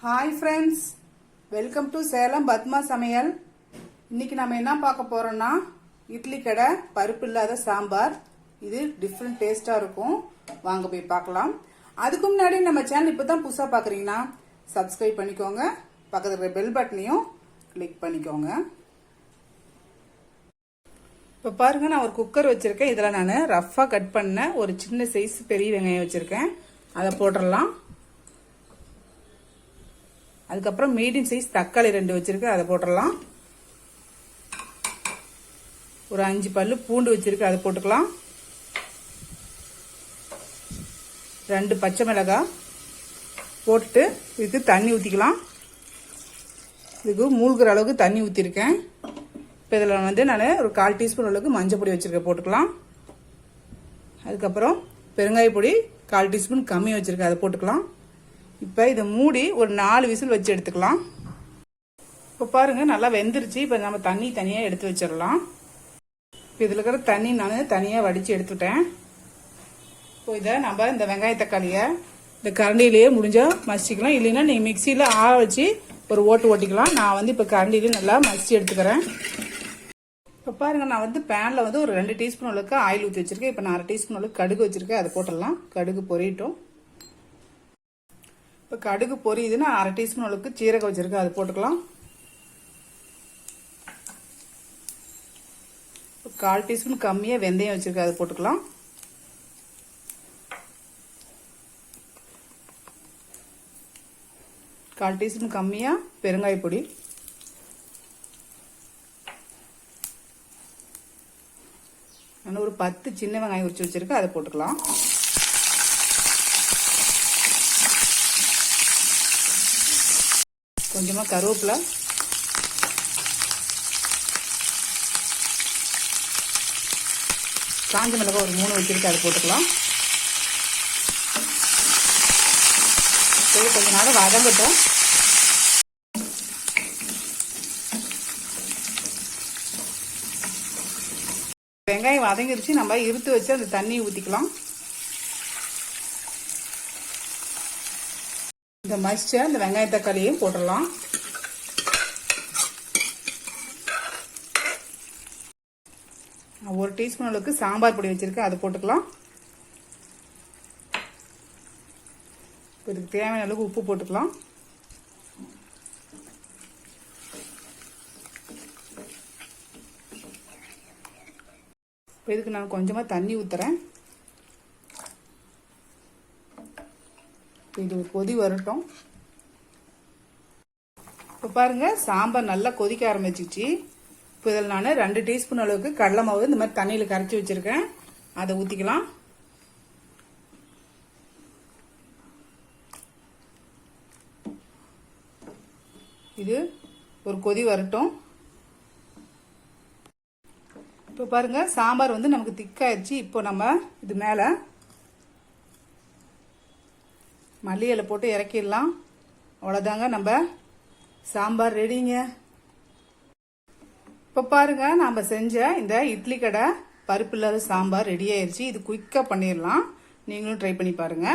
Hi friends, welcome to Salem Padma சமையல். இன்னைக்கு நம்ம என்ன பார்க்க போறோம்னா இட்லி கடை பருப்பு இல்லாத சாம்பார். இது டிஃப்ரெண்ட் டேஸ்டா இருக்கும். வாங்க போய் பார்க்கலாம். அதுக்கு முன்னாடி நம்ம சேனல் இப்பதான் புதுசா பாக்குறீங்கன்னா சப்ஸ்கிரைப் பண்ணிக்கோங்க, பக்கத்துல இருக்கிற பெல் பட்டனையும் கிளிக் பண்ணிக்கோங்க. இப்போ பாருங்க, நான் ஒரு குக்கர் வச்சிருக்கேன். இதில் நான் ரஃபா கட் பண்ண ஒரு சின்ன சைஸ் பெரிய வெங்காயம் வச்சிருக்கேன். அதை போட்டுடலாம். அதுக்கப்புறம் மீடியம் சைஸ் தக்காளி 2 வச்சிருக்கேன், அதை போட்டுடலாம். ஒரு 5 பல்லு பூண்டு வச்சிருக்கேன், அதை போட்டுக்கலாம். 2 பச்சை மிளகாய் போட்டுட்டு இதுக்கு தண்ணி ஊற்றிக்கலாம். இதுக்கு மூழ்கிற அளவுக்கு தண்ணி ஊற்றிருக்கேன். இப்போ இதில் நான் ஒரு 1/4 டீஸ்பூன் அளவுக்கு மஞ்சள் பொடி வச்சிருக்கேன், போட்டுக்கலாம். அதுக்கப்புறம் பெருங்காய பொடி 1/4 டீஸ்பூன் கம்மி வச்சிருக்கேன், அதை போட்டுக்கலாம். இப்போ இதை மூடி ஒரு 4 விசில் வச்சு எடுத்துக்கலாம். இப்போ பாருங்க, நல்லா வெந்துருச்சு. இப்போ நம்ம தண்ணி தனியாக எடுத்து வச்சிடலாம். இப்போ இதில் இருக்கிற தண்ணி நான் தனியாக வடித்து எடுத்துட்டேன். இப்போ இதை நம்ம இந்த வெங்காய தக்காளியை இந்த கரண்டிலேயே முடிஞ்சால் மசிக்கலாம். இல்லைன்னா நீங்கள் மிக்சியில் ஆற வச்சு ஒரு ஓட்டிக்கலாம். நான் இப்போ கரண்டிலேயே நல்லா மசிச்சு எடுத்துக்கிறேன். இப்போ பாருங்க, நான் பேனில் ஒரு 2 டீஸ்பூன் அளவுக்கு ஆயில் ஊற்றி வச்சிருக்கேன். இப்போ நான் 1/2 டீஸ்பூன் அளவுக்கு கடுகு வச்சிருக்கேன், அதை போட்டுடலாம். கடுகு பொரியட்டும். இப்போ கடுகு பொரியுதுன்னா 1/2 டீஸ்பூன் அளவுக்கு சீரகம் வச்சிருக்கேன், அது போட்டுக்கலாம். இப்போ 1/4 டீஸ்பூன் கம்மியாக வெந்தயம் வச்சிருக்கேன், அது போட்டுக்கலாம். கால் டீஸ்பூன் கம்மியாக பெருங்காய பொடி. நான் ஒரு 10 சின்ன வெங்காயம் உரிச்சு வச்சிருக்கேன், அதை போட்டுக்கலாம். கொஞ்சமா கருவேப்பிலை, காஞ்ச மிளகாய் ஒரு 3 வச்சிருக்கேன், அதை போட்டுக்கலாம். கொஞ்ச நேரம் வதங்கட்டும். வெங்காயம் வதங்கிருச்சு. நம்ம இருத்து வச்சு அந்த தண்ணியை ஊற்றிக்கலாம். இந்த மசிச்ச இந்த வெங்காய தக்காளியும் போட்டுடலாம். ஒரு டீஸ்பூன் அளவுக்கு சாம்பார் பொடி வச்சிருக்கேன், அதை போட்டுக்கலாம். இதுக்கு தேவையான அளவுக்கு உப்பு போட்டுக்கலாம். இதுக்கு நான் கொஞ்சமா தண்ணி ஊத்துறேன். இது ஒரு கொதி வரட்டும். இப்போ பாருங்க, சாம்பார் நல்லா கொதிக்க ஆரம்பிச்சிச்சு. இப்போ இதில் நான் 2 டீஸ்பூன் அளவுக்கு கடலை மாவு இந்த மாதிரி தண்ணியில் கரைச்சி வச்சிருக்கேன், அதை ஊற்றிக்கலாம். இது ஒரு கொதி வரட்டும். இப்போ பாருங்க, சாம்பார் நமக்கு திக்காயிடுச்சு. இப்போ நம்ம இது மேலே மல்லி இலை போட்டு இறக்கிடலாம். அவ்வளோதாங்க, நம்ம சாம்பார் ரெடிங்க. இப்போ பாருங்க, நம்ம செஞ்ச இந்த இட்லி கடை பருப்பு இல்லாத சாம்பார் ரெடி ஆயிடுச்சு. இது குயிக்காக பண்ணிடலாம். நீங்களும் ட்ரை பண்ணி பாருங்க.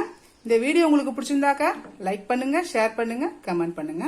இந்த வீடியோ உங்களுக்கு பிடிச்சிருந்தாக்கா லைக் பண்ணுங்க, ஷேர் பண்ணுங்க, கமெண்ட் பண்ணுங்க.